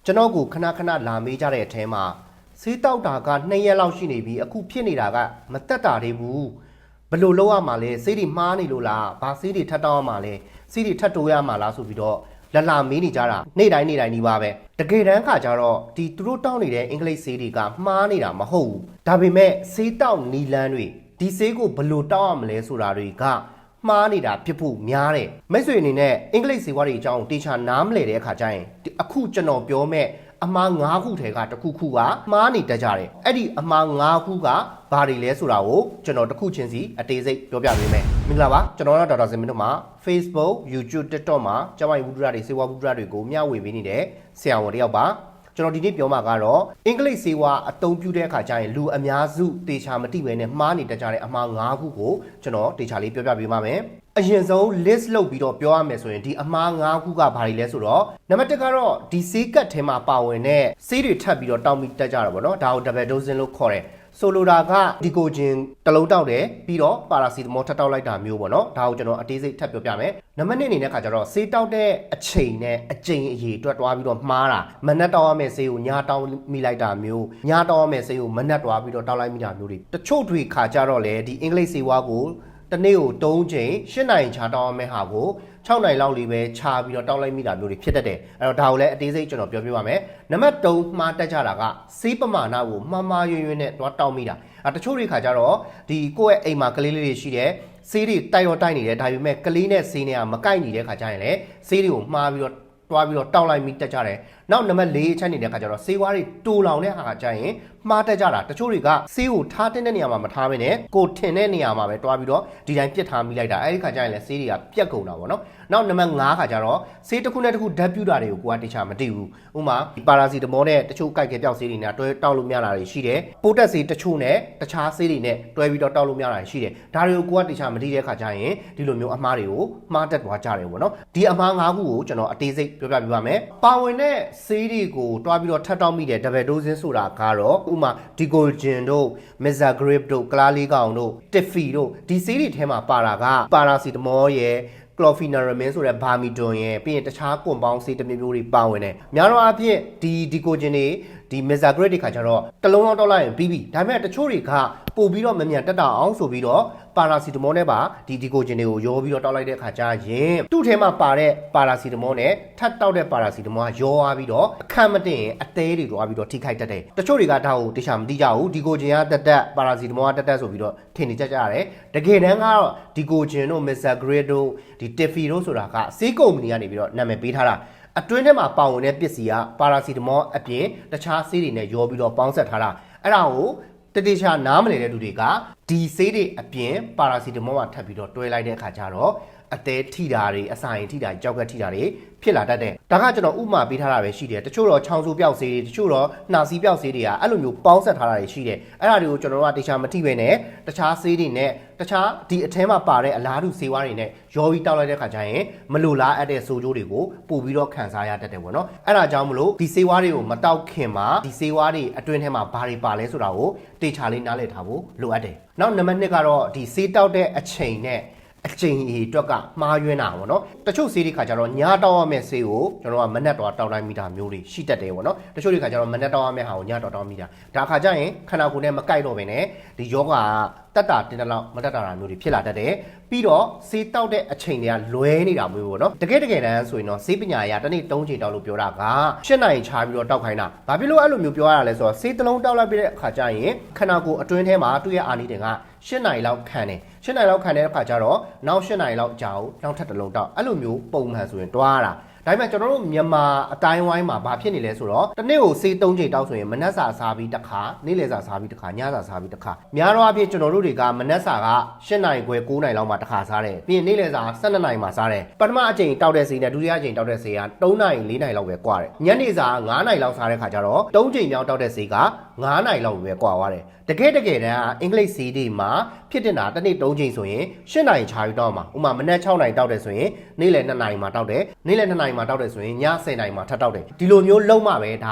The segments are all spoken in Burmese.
ကျွန်တော်ကိုခဏလာမေးကြတဲ့အထဲမှာဆေးတောက်တာက2ရက်လောက်ရှိနေပြီအခုဖြစ်နေတာကမတက်တာသေးဘူးဘယ်လိုလုပ်ရမှာလဲဆေးတွေမှားနေလို့လားဘာဆေးတွေထပ်တောက်ရမှာလဲဆေးတွေထပ်တိုးရမှာလားဆိုပြီးတော့လာမေးနေကြတာနေ့တိုင်းဒီပါပဲတကယ်တမ်းခါကျတော့ဒီသူတို့တောက်နေတဲ့အင်္ဂလိပ်ဆေးတွေကမှားနေတာမဟုတ်ဘူးဒါပေမဲ့ဆေးတောက်နီလန်းတွေဒီဆေးကိုဘယ်လိုတောက်ရမလဲဆိုတာတွေကမှားနေတာဖြစ်ဖို့များတယ်မိတ်ဆွေအနေနဲ့အင်္ဂလိပ်ဆေးဝါးတွေအကြောင်းတေချာနားမလည်တဲ့အခါကျရင်အခုကျွန်တော်ပြောမဲ့အမှား9ခုထဲကတစ်ခုကမှားနေတတ်ကြတယ်အဲ့ဒီအမှား9ခုကဘာတွေလဲဆိုတာကိုကျွန်တော်တစ်ခုချင်းစီအသေးစိတ်ပြောပြပေးမယ်မင်္ဂလာပါကျွန်တော်ကဒေါက်တာစင်မင်းတို့မှာ Facebook YouTube TikTok မှာကျမရဲ့ဝုဒ္ဓရာတွေစေဝါဝုဒ္ဓရာတွေကိုမျှဝေပေးနေတဲ့ဆရာဝန်တယောက်ပါကျွန်တော်ဒီနေ့ပြောမှာကတော့အင်္ဂလိပ်ဆေးဝါးအသုံးပြုတဲ့အခါကျရင်လူအများစုတေချာမသိဘဲနဲ့မှားနေတတ်ကြတဲ့အမှား9ခုကိုကျွန်တော်တေချာလေးပြောပြပေးပါမယ်အရင်ဆုံး list လုပ်ပြီးတော့ပြောရမယ်ဆိုရင်ဒီအမှား9ခုကဘာတွေလဲဆိုတော့နံပါတ်1ကတော့ဒီဆေးကတ်ထဲမှာပါဝင်တဲ့ဆေးတွေထပ်ပြီးတော့တောက်မိတတ်ကြတာပေါ့နော်ဒါကို double dosing လို့ခေါ်တယ်ဆိုလိုတာကဒီကိုဂျင်တစ်လုံးတောက်တယ်ပြီးတော့ပါရာစီတမောထပ်တောက်လိုက်တာမျိုးပေါ့နော်ဒါကိုကျွန်တော်အသေးစိတ်ထပ်ပြောပြမယ်နံပါတ်2အနေနဲ့ခါကျတော့ဆေးတောက်တဲ့အချိန်နဲ့အကြိမ်အရေအတွက်တွားပြီးတော့မှားတာမနက်တောက်ရမယ့်ဆေးကိုညတောက်မိလိုက်တာမျိုးညတောက်ရမယ့်ဆေးကိုမနက်တွားပြီးတော့တောက်လိုက်မိတာမျိုးတွေတချို့တွေခါကျတော့လေဒီအင်္ဂလိပ်ဆေးဝါးကိုတနေ့ကို3ချိန်8နိုင်ချာတောက်ရမယ့်ဟာကို6နိုင်လောက်လေးပဲခြားပြီးတော့တောက်လိုက်မိတာမျိုးတွေဖြစ်တတ်တယ်အဲ့တော့ဒါကိုလည်းအသေးစိတ်ကျွန်တော်ပြောပြပါမယ်နံပါတ်3မှားတက်ကြတာကဆေးပမာဏကိုမှားရွံ့နဲ့တွားတောက်မိတာတချို့တွေခါကျတော့ဒီကိုယ့်ရဲ့အိမ်မှာကလေးလေးတွေရှိတယ်ဆေးတွေတိုက်နေတယ်ဒါပေမဲ့ကလေးနဲ့ဆေးနဲ့ကမကိုက်နေတဲ့ခါကျရင်လည်းဆေးတွေကိုမှားပြီးတော့တွားပြီးတော့တောက်လိုက်မိတက်ကြတယ်နောက်နံပါတ်4အချက်နေတဲ့ခါကျတော့ဆေးဝါးတွေတူလောင်တဲ့ဟာကကြရင်မှားတက်ကြတာတချို့တွေကဆေးကိုထားတဲ့နေရာမှာမထားဘဲနဲ့ကိုထင်တဲ့နေရာမှာပဲတွားပြီးတော့ဒီတိုင်းပြစ်ထားမိလိုက်တာအဲ့ဒီခါကျရင်လည်းဆေးတွေကပြက်ကုန်တာပေါ့နော်နောက်နံပါတ်5ခါကျတော့ဆေးတစ်ခုနဲ့တစ်ခုဓာတ်ပြူတာတွေကိုကိုကတေချာမသိဘူးဥပမာပါရာစီတမောနဲ့တချို့ကြိုက်ခဲပြောက်ဆေးတွေနဲ့တွဲတောက်လို့မရတာတွေရှိတယ်ပိုးတက်ဆေးတချို့နဲ့တခြားဆေးတွေနဲ့တွဲပြီးတော့တောက်လို့မရတာရှိတယ်ဒါတွေကိုကိုကတေချာမသိတဲ့ခါကျရင်ဒီလိုမျိုးအမှားတွေကိုမှားတက်သွားကြတယ်ပေါ့နော်ဒီအမှား5ခုကိုကျွန်တော်အသေးစိတ်ပြောပြပေးပါမယ်ပါဝင်တဲ့ဆေးတွေကိုတွားပြီးတော့ထပ်တောက်မိတဲ့ double dosing ဆိုတာကတော့ဥပမာဒီကိုဂျင်တို့ Mezagrip တို့ကလားလေးကောင်တို့ Tiffy တို့ဒီဆေးတွေထဲမှာပါတာကပါရာစီတမောရဲ့chlorpheniramine ဆိုတဲ့ဘာမီတွန်ရဲ့ပြီးရင်တခြားကွန်ပေါင်းဆေးတစ်မျိုးတွေပါဝင်တယ်များတော့အဖြစ်ဒီကိုဂျင်တွေဒီ Mezagrip တွေခါကျတော့တစ်လုံးလောက်တောက်လိုက်ရင်ပြီးပြီဒါပေမဲ့တချို့တွေကပို့ပြီးတော့မြန်တက်တာအောင်ဆိုပြီးတော့ပါရာစီတမောနဲ့ပါဒီကိုဂျင်တွေကိုရောပြီးတော့တောက်လိုက်တဲ့အခါကျရင်သူ့ထဲမှာပါတဲ့ပါရာစီတမောနဲ့ထပ်တောက်တဲ့ပါရာစီတမောကရောသွားပြီးတော့အခက်မတင်ရင်အသေးတွေတွားပြီးတော့ထိခိုက်တတ်တယ်တချို့တွေကဒါကိုတခြားမသိကြဘူးဒီကိုဂျင်ကတက်ပါရာစီတမောကတက်ဆိုပြီးတော့ထင်နေကြရတယ်တကယ်တမ်းကတော့ဒီကိုဂျင်တို့ Mezagrip တို့ဒီ Tiffy တို့ဆိုတာကဆေးကုမ္ပဏီကနေပြီးတော့နာမည်ပေးထားတာအတွင်းထဲမှာပါဝင်တဲ့ပစ္စည်းကပါရာစီတမောအပြင်တခြားဆေးတွေနဲ့ရောပြီးတော့ပေါင်းစပ်ထားတာအဲ့ဒါကိုတေချာနားမလည်တဲ့လူတွေကဒီဆေးတွေအပြင်ပါရာစီတမောမှာထပ်ပြီးတော့တွဲလိုက်တဲ့အခါကျတော့အသေးထိတာတွေအစာရင်ထိတာကြောက်ကထိတာတွေဖြစ်လာတတ်တယ်ဒါကကျွန်တော်ဥပမာပေးထားတာပဲရှိတယ်တချို့တော့ချောင်းဆိုးပြောက်ဆေးတွေတချို့တော့နှာစီးပြောက်ဆေးတွေကအဲ့လိုမျိုးပေါင်းဆက်ထားတာတွေရှိတယ်အဲ့ဒါတွေကိုကျွန်တော်တို့ကတေချာမထိပဲနဲ့တခြားဆေးတွေနဲ့တခြားဒီအထဲမှာပါတဲ့အလားတူဆေးဝါးတွေနဲ့ရောပြီးတောက်လိုက်တဲ့ခါကျရင်မလိုလားအပ်တဲ့ဆိုးကျိုးတွေကိုပို့ပြီးတော့ခံစားရတတ်တယ်ပေါ့နော်အဲ့ဒါကြောင့်မလို့ဒီဆေးဝါးတွေကိုမတောက်ခင်မှာဒီဆေးဝါးတွေအတွင်းထဲမှာဘာတွေပါလဲဆိုတာကိုတေချာလေးနားလည်ထားဖို့လိုအပ်တယ်နောက်နံပါတ်2ကတော့ဒီဆေးတောက်တဲ့အချိန်နဲ့အချိန်အအတွက်ကမှားယွင်းတာပေါ့နော်တချို့ဆေးတွေခါကျတော့ညတောက်ရမယ့်ဆေးကိုကျွန်တော်ကမနက်တော့တောက်လိုက်မိတာမျိုးတွေရှိတတ်တယ်ပေါ့နော်တချို့တွေခါကျတော့မနက်တောက်ရမယ့်ဟာကိုညတောက်မိတာဒါခါကျရင်ခန္ဓာကိုယ်နဲ့မကိုက်တော့ဘဲနဲ့ဒီယောဂတက်တာတင်းတလောက်မတက်တာမျိုးတွေဖြစ်လာတတ်တယ်ပြီးတော့ဆေးတောက်တဲ့အချိန်တွေကလွဲနေတာမျိုးပေါ့နော်တကယ်တမ်းဆိုရင်တော့ဆေးပညာရာတစ်နေ့3ချိန်တောက်လို့ပြောတာက7နိုင်ချာပြီးတော့တောက်ခိုင်းတာဘာဖြစ်လို့အဲ့လိုမျိုးပြောရတာလဲဆိုတော့ဆေးတစ်လုံးတောက်လိုက်ပြီးတဲ့အခါကျရင်ခန္ဓာကိုယ်အတွင်းထဲမှာသူ့ရဲ့အာနိသင်က7နိုင်လောက်ခံတယ်7နိုင်လောက်ခံတဲ့အခါကျတော့နောက်7နိုင်လောက်ကြာအောင်နောက်ထပ်တစ်လုံးတောက်အဲ့လိုမျိုးပုံမှန်ဆိုရင်တွားတာဒါပေမဲ့ကျွန်တော်တို့မြန်မာအတိုင်းဝိုင်းမှာဘာဖြစ်နေလဲဆိုတော့တစ်နေ့ကိုဆေး3ချိန်တောက်ဆိုရင်မနက်စာစားပြီးတစ်ခါနေ့လယ်စာစားပြီးတစ်ခါညစာစားပြီးတစ်ခါများတော့အဖြစ်ကျွန်တော်တို့တွေကမနက်စာက7နိုင်ခွဲ9နိုင်လောက်မှတစ်ခါစားတယ်ပြီးရင်နေ့လယ်စာ12နိုင်မှစားတယ်ပထမအချိန်တောက်တဲ့ဆေးနဲ့ဒုတိယအချိန်တောက်တဲ့ဆေးက3နိုင်4နိုင်လောက်ပဲကွာတယ်ညနေစာ9နိုင်လောက်စားတဲ့ခါကျတော့3ချိန်မြောက်တောက်တဲ့ဆေးက9နိုင်လောက်ပဲကွာသွားတယ်တကယ်တမ်းအင်္ဂလိပ်ဆေးတွေမှာဖြစ်တင်တာတစ်နေ့3ချိန်ဆိုရင်7နိုင်ချာပြီးတောက်မှာဥမာမနက်6နိုင်တောက်တယ်ဆိုရင်နေ့လယ်2နိုင်မှာတောက်တယ်နေ့လယ်2နိုင်မှာတောက်တယ်ဆိုရင်ည10နိုင်မှာထပ်တောက်တယ်ဒီလိုမျိုးလုံးမှပဲဒ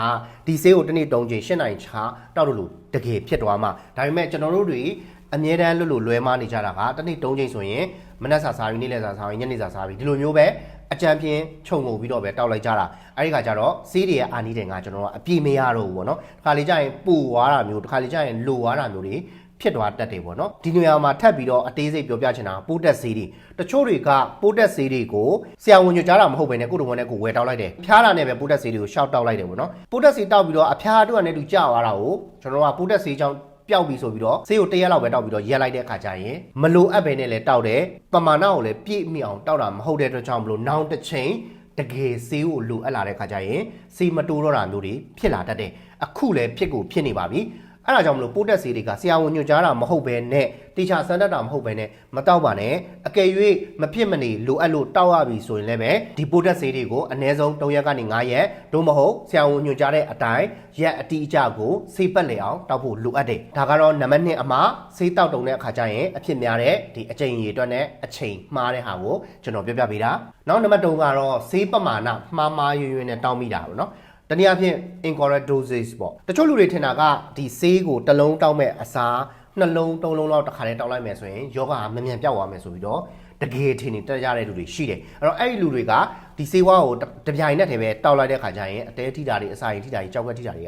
ါဒီဆေးကိုတစ်နေ့3ချိန်7နိုင်ချာတောက်လို့တကယ်ဖြစ်သွားမှာဒါပေမဲ့ကျွန်တော်တို့တွေအမြဲတမ်းလွယ်မနေကြတာကတစ်နေ့3ချိန်ဆိုရင်မနက်စာစားပြီးနေ့လယ်စာစားပြီးညနေစာစားပြီးဒီလိုမျိုးပဲ အကြံပြင်းခြုံငုံပြီးတော့ပဲတောက်လိုက်ကြတာအဲ့ဒီခါကျတော့ဆေးတွေရဲ့အာနိသင်ကကျွန်တော်တို့ကအပြည့်မရတော့ဘူးပေါ့နော်တစ်ခါလေကျရင်ပူသွားတာမျိုးတစ်ခါလေကျရင်လိုသွားတာမျိုးတွေဖြစ်သွားတတ်တယ်ပေါ့နော်ဒီနေရာမှာထပ်ပြီးတော့အသေးစိတ်ပြောပြချင်တာပိုးတက်ဆေးတွေတချို့တွေကပိုးတက်ဆေးတွေကိုဆရာဝန်ညွှန်ကြားတာမဟုတ်ဘဲနဲ့ကိုယ်တော်ဝန်နဲ့ကိုယ်ဝယ်တောက်လိုက်တယ်ဖျားတာနဲ့ပဲပိုးတက်ဆေးတွေကိုရှောက်တောက်လိုက်တယ်ပေါ့နော်ပိုးတက်ဆေးတောက်ပြီးတော့အဖျားအတွက်နဲ့တူကျသွားတာကိုကျွန်တော်တို့ကပိုးတက်ဆေးကြောင့်ပျောက်ပြီဆိုပြီးတော့ဆေးကို1ရက်လောက်ပဲတောက်ပြီးတော့ရက်လိုက်တဲ့အခါကျရင်မလိုအပ်ပဲနဲ့လည်းတောက်တယ်ပမာဏကိုလည်းပြည့်မိအောင်တောက်တာမဟုတ်တဲ့အတွက်ကြောင့်မလို့နောက်တစ်ချိန်တကယ်ဆေးကိုလိုအပ်လာတဲ့အခါကျရင်ဆေးမတိုးတော့တာမျိုးတွေဖြစ်လာတတ်တယ်အခုလည်းဖြစ်နေပါပြီအဲ့ဒါကြောင့်မလို့ပိုးတက်ဆေးတွေကဆရာဝန်ညွှန်ကြားတာမဟုတ်ဘဲနဲ့တေချာစမ်းတတ်တာမဟုတ်ဘဲနဲ့မတောက်ပါနဲ့အကယ်၍မဖြစ်မနေလိုအပ်လို့တောက်ရပြီဆိုရင်လည်းပဲဒီပိုးတက်ဆေးတွေကိုအနည်းဆုံး3ရက်ကနေ5ရက်သို့မဟုတ်ဆရာဝန်ညွှန်ကြားတဲ့အတိုင်းရက်အတိအကျကိုဆေးပတ်လည်အောင်တောက်ဖို့လိုအပ်တယ်ဒါကတော့နံပါတ်1အမှားဆေးတောက်တုံတဲ့အခါကျရင်အဖြစ်များတဲ့ဒီအချိန်ရေအတွက်နဲ့အချိန်မှားတဲ့ဟာကိုကျွန်တော်ပြောပြပေးတာနောက်နံပါတ်2ကတော့ဆေးပမာဏမှားရွံ့နဲ့တောက်မိတာပေါ့နော်တနည်းအားဖြင့် incorrect dosage ပေါ့တချို့လူတွေထင်တာကဒီဆေးကိုတစ်လုံးတောက်မဲ့အစားနှလုံး3လုံးလောက်တစ်ခါတည်းတောက်လိုက်မယ်ဆိုရင်ယောဂါမမြန်ပြောက်သွားမယ်ဆိုပြီးတော့တကယ်ထင်နေတက်ကြတဲ့လူတွေရှိတယ်အဲ့တော့အဲ့ဒီလူတွေကဒီဆေးဝါးကိုတပြိုင်နက်တည်းပဲတောက်လိုက်တဲ့ခါကျရင်အတဲထိတာတွေအစာရင်ထိတာတွေကြောက်ကထိတာတွေက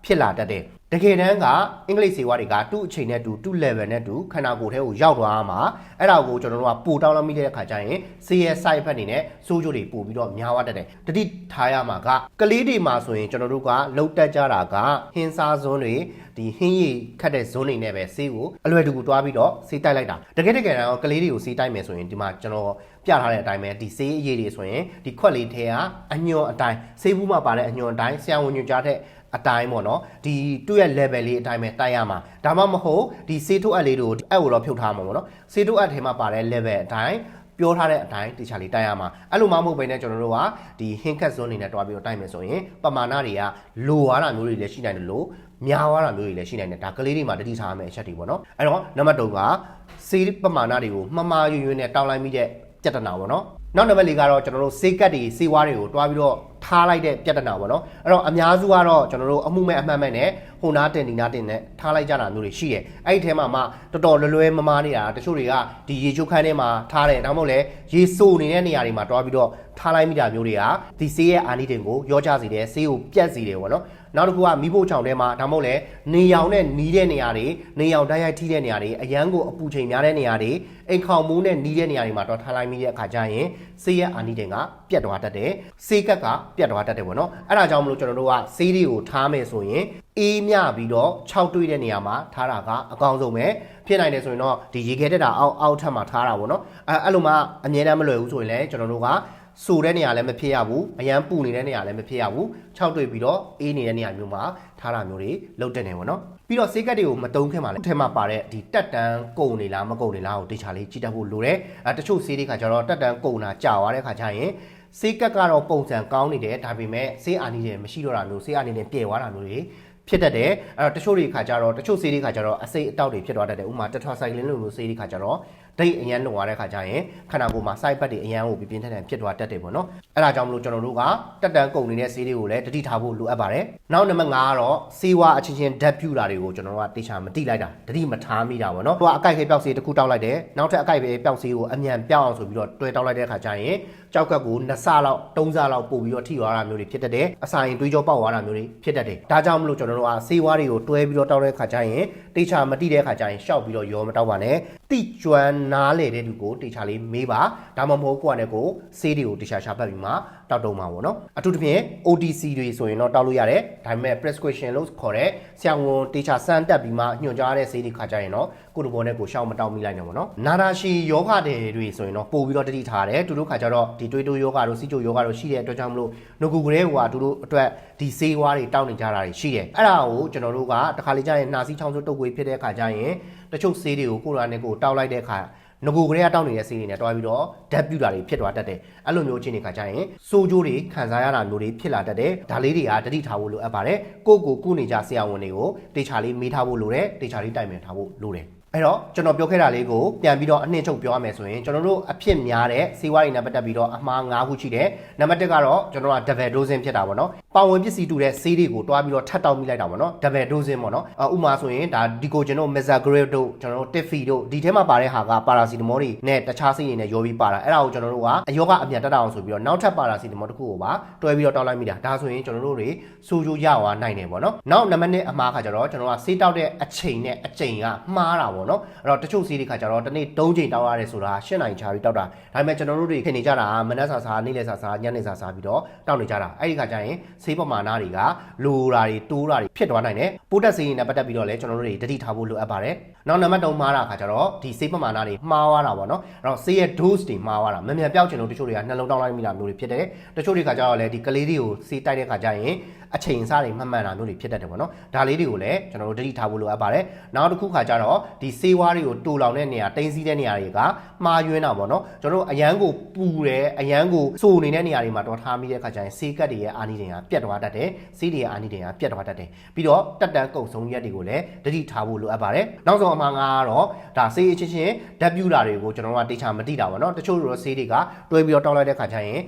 ဖြစ်လာတတ်တယ်တကယ်တမ်းကအင်္ဂလိပ်ဆေးဝါးတွေကသူ့အချိန်နဲ့သူ့ level နဲ့သူခန္ဓာကိုယ်ထဲကိုရောက်သွားမှာအဲ့ဒါကိုကျွန်တော်တို့ကပို့တောင်းလိုက်မိတဲ့အခါကျရင်ဆေးရဲ့ side effect တွေနဲ့ဆိုးကျိုးတွေပို့ပြီးတော့များသွားတတ်တယ်တတိထားရမှာကကလေးတွေမှာဆိုရင်ကျွန်တော်တို့ကလှုပ်တက်ကြတာကဟင်းစားဇွန်းတွေဒီဟင်းရည်ခတ်တဲ့ဇွန်းတွေနဲ့ပဲဆေးကိုအလွယ်တကူတွားပြီးတော့ဆေးတိုက်လိုက်တာတကယ်တော့ကလေးတွေကိုဆေးတိုက်မယ်ဆိုရင်ဒီမှာကျွန်တော်ပြထားတဲ့အတိုင်းပဲဒီဆေးအရည်တွေဆိုရင်ဒီခွက်လေးထဲကအညွန်အတိုင်းဆေးဘူးမှာပါတဲ့အညွန်အတိုင်းဆရာဝန်ညွှန်ကြားတဲ့အတိုင်းပေါ့နော်ဒီသူ့ရဲ့ level လေးအတိုင်းပဲတိုက်ရမှာဒါမှမဟုတ်ဒီဆေးထုတ်အပ်လေးတို့အဲ့ကိုတော့ဖြုတ်ထားမှာပေါ့နော်ဆေးထုတ်အပ်ထဲမှာပါတဲ့ level အတိုင်းပြောထားတဲ့အတိုင်းတေချာလေးတိုက်ရမှာအဲ့လိုမှမဟုတ်ဘဲနဲ့ကျွန်တော်တို့ကဒီဟင်းခတ်စွန်းနေနဲ့တွားပြီးတော့တိုက်မယ်ဆိုရင်ပမာဏတွေကလိုသွားတာမျိုးတွေလည်းရှိနိုင်တယ်လို့များသွားတာမျိုးတွေလည်းရှိနိုင်တယ်ဒါကလေးတွေမှာတတိထားရမယ့်အချက်တွေပေါ့နော်အဲ့တော့နံပါတ်3ကဆေးပမာဏတွေကိုမှားရွံ့နဲ့တောက်လိုက်မိတဲ့ပြဿနာပေါ့နော်နောက်နံပါတ်4ကတော့ကျွန်တော်တို့ဆေးကတ်တွေဆေးဝါးတွေကိုတွားပြီးတော့ထားလိုက်တဲ့ပြဿနာပေါ့နော်အဲ့တော့အများစုကတော့ကျွန်တော်တို့အမှုမဲ့အမှတ်မဲ့နဲ့ဟိုနားတင်ဒီနားတင်နဲ့ထားလိုက်ကြတာမျိုးတွေရှိတယ်အဲ့ဒီထဲမှာမှတော်တော်လွယ်မမားနေတာတချို့တွေကဒီရေချိုးခန်းထဲမှာထားတယ်ဒါမှမဟုတ်လေရေစိုးနေတဲ့နေရာတွေမှာတွားပြီးတော့ထားလိုက်မိတာမျိုးတွေကဒီဆေးရဲ့အာနိသင်ကိုရောချစေတယ်ဆေးကိုပြတ်စေတယ်ပေါ့နော်နောက်တစ်ခုကမိဖို့ချောင်ထဲမှာဒါမှမဟုတ်လေနေရောင်နဲ့နီးတဲ့နေရာတွေနေရောင်တိုက်ရိုက်ထိတဲ့နေရာတွေအရန်ကိုအပူချိန်များတဲ့နေရာတွေအိမ်ခေါင်မိုးနဲ့နီးတဲ့နေရာတွေမှာတော့ထားလိုက်မိတဲ့အခါကျရင်ဆေးရဲ့အာနိသင်ကပြတ်သွားတတ်တယ်ဆေးကတ်ကပြတ်သွားတတ်တယ်ပေါ့နော်အဲ့ဒါကြောင့်မလို့ကျွန်တော်တို့ကဆေးတွေကိုထားမယ်ဆိုရင်အေးမြပြီးတော့6တွေးတဲ့နေရာမှာထားတာကအကောင်းဆုံးပဲဖြစ်နိုင်တယ်ဆိုရင်တော့ဒီရေခဲတက်တာအောက်ထပ်မှာထားတာပေါ့နော်အဲ့လိုမှအမြဲတမ်းမလွယ်ဘူးဆိုရင်လည်းကျွန်တော်တို့ကဆိုတဲ့နေရာလည်းမဖြစ်ရဘူးအရန်ပူနေတဲ့နေရာလည်းမဖြစ်ရဘူး6တွေ့ပြီးတော့အေးနေတဲ့နေရာမျိုးမှာထားတာမျိုးတွေလုပ်တဲ့နေပေါ့နော်ပြီးတော့ဆေးကတ်တွေကိုမတုံးခင်မှာလည်းအထက်မှာပါတဲ့ဒီတက်တန်းကုန်နေလားမကုန်နေလားကိုတေချာလေးကြည့်တတ်ဖို့လိုတယ်တချို့ဆေးတွေကကျတော့တက်တန်းကုန်တာကြာသွားတဲ့ခါကျရင်ဆေးကတ်ကတော့ပုံစံကောင်းနေတယ်ဒါပေမဲ့ဆေးအာနိသင်မရှိတော့တာမျိုးဆေးအာနိသင်ပြည့်သွားတာမျိုးတွေဖြစ်တတ်တယ်အဲ့တော့တချို့တွေခါကျတော့တချို့ဆေးတွေခါကျတော့အစိတ်အတောက်တွေဖြစ်သွားတတ်တယ်ဥပမာတက်ထရာဆိုင်ကလင်းလိုမျိုးဆေးတွေခါကျတော့ဒိတ်အရန်လုံသွားတဲ့ခါကျရင်ခန္ဓာကိုယ်မှာ side effect တွေအရန်ကိုပြင်းထန်ဖြစ်သွားတတ်တယ်ပေါ့နော်အဲ့ဒါကြောင့်မလို့ကျွန်တော်တို့ကတက်တန်းကုန်နေတဲ့ဆေးတွေကိုလည်းတတိထားဖို့လိုအပ်ပါတယ်နောက်နံပါတ်5ကတော့ဆေးဝါးအချင်းချင်းဓာတ်ပြူတာတွေကိုကျွန်တော်တို့ကတေချာမတိလိုက်တာတတိမထားမိတာပေါ့နော်သူကအကိုက်ခဲပျောက်ဆေးတစ်ခုတောက်လိုက်တယ်နောက်ထပ်အကိုက်ပဲပျောက်ဆေးကိုအမြန်ပြောက်အောင်ဆိုပြီးတော့တွဲတောက်လိုက်တဲ့ခါကျရင်ကြောက်ကပ်ကို2ဆလောက်3ဆလောက်ပို့ပြီးတော့ထိသွားတာမျိုးတွေဖြစ်တတ်တယ်အစာရင်တွေးကြောပေါက်သွားတာမျိုးတွေဖြစ်တတ်တယ်ဒါကြောင့်မလို့ကျွန်တော်တို့ကဆေးဝါးတွေကိုတွဲပြီးတော့တောက်တဲ့ခါကျရင်တေချာမတိတဲ့ခါကျရင်ရှောက်ပြီးတော့ရောမတောက်ပါနဲ့တိကျွမ်းနားလေတဲ့သူကိုတေချာလေးမေးပါဒါမှမဟုတ်ကိုယ့်အနေကိုဆေးတွေကိုတေချာရှာပတ်ပြီးမှတောက်တုံးမှာပေါ့နော်အထူးသဖြင့် OTC တွေဆိုရင်တော့တောက်လို့ရတယ်ဒါပေမဲ့ prescription လို့ခေါ်တဲ့ဆရာဝန်တေချာစမ်းတက်ပြီးမှညွှန်ကြားတဲ့ဆေးတွေခါကြရင်တော့ကိုယ့်တဘောနဲ့ကိုရှောက်မတောက်မိလိုက်နဲ့ပေါ့နော်နာတာရှည်ယောဂတွေဆိုရင်တော့ပို့ပြီးတော့တတိထားတယ်သူတို့ခါကြတော့ဒီတွေးတိုးယောဂတို့စီချိုယောဂတို့ရှိတဲ့အတွက်ကြောင့်မလို့ငကူကလေးကသူတို့အတွက်ဒီဆေးဝါးတွေတောက်နေကြတာတွေရှိတယ်အဲ့ဒါကိုကျွန်တော်တို့ကတခါလေကြာရင်နှာစီးချောင်းဆိုးတုပ်ကွေးဖြစ်တဲ့ခါကြရင်တချို့ဆေးတွေကိုကိုယ်တိုင်ကိုတောက်လိုက်တဲ့ခါငကိုကလေးကတောက်နေတဲ့ဆေးတွေနဲ့တွားပြီးတော့ဓာတ်ပြူတာတွေဖြစ်သွားတတ်တယ်အဲ့လိုမျိုးချင်းနေခါကျရင်စိုးကျိုးတွေခံစားရတာမျိုးတွေဖြစ်လာတတ်တယ်ဒါလေးတွေကတတိထားဖို့လိုအပ်ပါတယ်ကိုကုနေကြဆရာဝန်တွေကိုတေချာလေးမေးထားဖို့လိုတယ်တေချာလေးတိုင်ပင်ထားဖို့လိုတယ် အဲ့တော့ကျွန်တော်ပြောခဲ့တာလေးကိုပြန်ပြီးတော့အနှင်းချုပ်ပြောရမယ်ဆိုရင်ကျွန်တော်တို့အဖြစ်များတဲ့ဆေးဝါးတွေနဲ့ပတ်သက်ပြီးတော့အမှား၅ခုရှိတယ်နံပါတ်1ကတော့ကျွန်တော်က double dosing ဖြစ်တာပေါ့နော်ပါဝင်ပစ္စည်းတူတဲ့ဆေးတွေကိုတွားပြီးတော့ထပ်တောက်မိလိုက်တာပေါ့နော် double dosing ပေါ့နော်ဥပမာဆိုရင်ဒါဒီကိုကျွန်တော် mesagrip တို့ကျွန်တော်တို့ tiffy တို့ဒီထဲမှာပါတဲ့ဟာက paracetamol တွေနဲ့တခြားဆေးတွေနဲ့ရောပြီးပါတာအဲ့ဒါကိုကျွန်တော်တို့ကအယောဂအမြန်တက်တာအောင်ဆိုပြီးတော့နောက်ထပ် paracetamol တစ်ခုကိုပါတွဲပြီးတော့တောက်လိုက်မိတာဒါဆိုရင်ကျွန်တော်တို့တွေဆိုးကျိုးရသွားနိုင်တယ်ပေါ့နော်နောက်နံပါတ်2အမှားခါကျတော့ကျွန်တော်ကဆေးတောက်တဲ့အချိန်နဲ့အချိန်ကမှားတာပေါ့နော်အဲ့တော့တချို့ဆေးတွေခါကျတော့တစ်နေ့3ချိန်တောက်ရတယ်ဆိုတာ8နိုင်ချပြီးတောက်တာဒါပေမဲ့ကျွန်တော်တို့တွေခင်နေကြတာမနက်စာစားနေ့လယ်စာစားညနေစာစားပြီးတော့တောက်နေကြတာအဲ့ဒီခါကျရင်ဆေးပမာဏတွေကလိုတာတွေတိုးတာတွေဖြစ်သွားနိုင်တယ်ပိုးတက်ဆေးတွေနဲ့ပတ်သက်ပြီးတော့လည်းကျွန်တော်တို့တွေတတိထားဖို့လိုအပ်ပါတယ်နောက်နံပါတ်3မှားတာခါကျတော့ဒီဆေးပမာဏတွေမှားသွားတာပေါ့နော်အဲ့တော့ဆေးရဲ့ dose တွေမှားသွားတာမြန်မြန်ပြောက်ချင်လို့တချို့တွေကနှလုံးတောက်လိုက်မိတာမျိုးတွေဖြစ်တယ်တချို့တွေခါကျတော့လည်းဒီကလေးတွေကိုဆေးတိုက်တဲ့ခါကျရင်အချိန်အစားတွေမှန်မှန်တာမျိုးတွေဖြစ်တတ်တယ်ပေါ့နော်ဒါလေးတွေကိုလည်းကျွန်တော်တို့တတိထားဖို့လိုအပ်ပါတယ်နောက်တစ်ခုခါကျတော့ဒီဆေးဝါးတွေကိုတူလောင်တဲ့နေရာတင်းစည်းတဲ့နေရာတွေကမှားယွင်းတာပေါ့နော်ကျွန်တော်တို့အရန်ကိုပူတယ်အရန်ကိုစိုးနေတဲ့နေရာတွေမှာတော့ထားမိတဲ့ခါကျရင်ဆေးကတ်တွေရဲ့အာနိသင်ကပြတ်သွားတတ်တယ်ဆေးတွေရဲ့အာနိသင်ကပြတ်သွားတတ်တယ်ပြီးတော့တက်တန်းကုံဆုံးရက်တွေကိုလည်းတတိထားဖို့လိုအပ်ပါတယ်နောက်ဆုံးအမှားကတော့ဒါဆေးအချင်းချင်းဓာတ်ပြူတာတွေကိုကျွန်တော်တို့ကတေချာမသိတာပေါ့နော်တချို့တို့ဆေးတွေကတွဲပြီးတော့တောက်လိုက်တဲ့ခါကျရင်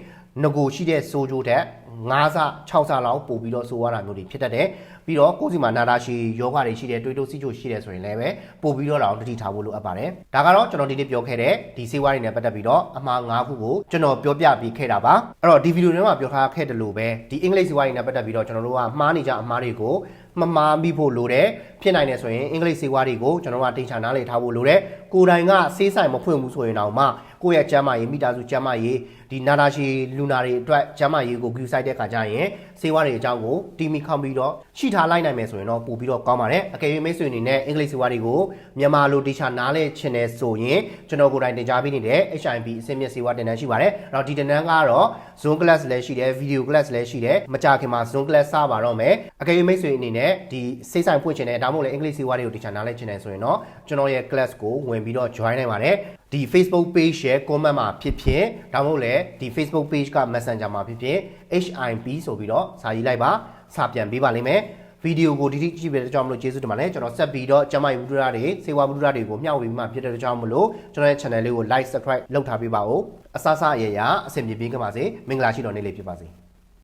ငကိုရှိတဲ့ဆိုးကျိုးတဲ့9ဆ6ဆလောက်ပို့ပြီးတော့ဆိုးရတာမျိုးတွေဖြစ်တတ်တယ်ပြီးတော့ကိုယ်စီမှာနာတာရှိယောဂတွေရှိတယ်တွေးတိုးစီချိုရှိတယ်ဆိုရင်လည်းပဲပို့ပြီးတော့တတိထားဖို့လိုအပ်ပါတယ်ဒါကတော့ကျွန်တော်ဒီနေ့ပြောခဲ့တဲ့ဒီဆေးဝါးတွေနဲ့ပတ်သက်ပြီးတော့အမှား9ခုကိုကျွန်တော်ပြောပြပေးခဲ့တာပါအဲ့တော့ဒီဗီဒီယိုထဲမှာပြောထားခဲ့တယ်လို့ပဲဒီအင်္ဂလိပ်ဆေးဝါးတွေနဲ့ပတ်သက်ပြီးတော့ကျွန်တော်တို့ကမှားနေကြအမှားတွေကိုမမှားမိဖို့လိုတယ်ဖြစ်နိုင်တယ်ဆိုရင်အင်္ဂလိပ်ဆေးဝါးတွေကိုကျွန်တော်ကတင်ချာနားလည်ထားဖို့လိုတယ်ကိုယ်တိုင်ကဆေးဆိုင်မဖွင့်ဘူးဆိုရင်တော့မှကိုယ့်ရဲ့ကျန်းမာရေးမိသားစုကျန်းမာရေးဒီနာတာရှည်လူနာတွေအတွက်ကျန်းမာရေးကိုဂရုစိုက်တဲ့ခါကျရင်ဆေးဝါးတွေအကြောင်းကိုတီမီခေါင်းပြီးတော့ရှိထားလိုက်နိုင်မယ်ဆိုရင်တော့ပို့ပြီးတော့ကောင်းပါတယ်အကယ်၍မိတ်ဆွေအနေနဲ့အင်္ဂလိပ်ဆေးဝါးတွေကိုမြန်မာလိုတေချာနားလည်ချင်တယ်ဆိုရင်ကျွန်တော်ကိုယ်တိုင်တင်ကြားပေးနေတဲ့ HIB အဆင့်မြင့်ဆေးဝါးတင်တန်းရှိပါတယ်အဲ့တော့ဒီတင်တန်းကတော့ Zoom class လည်းရှိတယ် video class လည်းရှိတယ်မကြာခင်မှာ Zoom class စပါတော့မယ်အကယ်၍မိတ်ဆွေအနေနဲ့ဒီဆေးဆိုင်ဖွင့်ချင်တယ်ဒါမှမဟုတ်လည်းအင်္ဂလိပ်ဆေးဝါးတွေကိုတေချာနားလည်ချင်တယ်ဆိုရင်တော့ကျွန်တော်ရဲ့ class ကိုဝင်ပြီးတော့ join နိုင်ပါတယ်ဒီ Facebook page ရဲ့ comment မှာဖြစ်ဖြစ်ဒါမှမဟုတ်လည်းဒီ Facebook page က Messenger မှာဖြစ်ဖြစ် HIB ဆိုပြီးတော့စာရေးလိုက်ပါစာပြန်ပေးပါလိမ့်မယ်ဗီဒီယိုကိုဒီတိကြည့်ပေးတဲ့ကြောင့်မလို့ကျေးဇူးတင်ပါတယ်ကျွန်တော်ဆက်ပြီးတော့ကျမကြီးဝိဒရာတွေစေဝါဝိဒရာတွေကိုမျှဝေပြီးမှဖြစ်တဲ့ကြောင့်မလို့ကျွန်တော်ရဲ့ channel လေးကို like subscribe လုပ်ထားပေးပါဦးအစအစအရရအဆင်ပြေပေးကြပါစေမင်္ဂလာရှိတော်နေ့လေးဖြစ်ပါစေ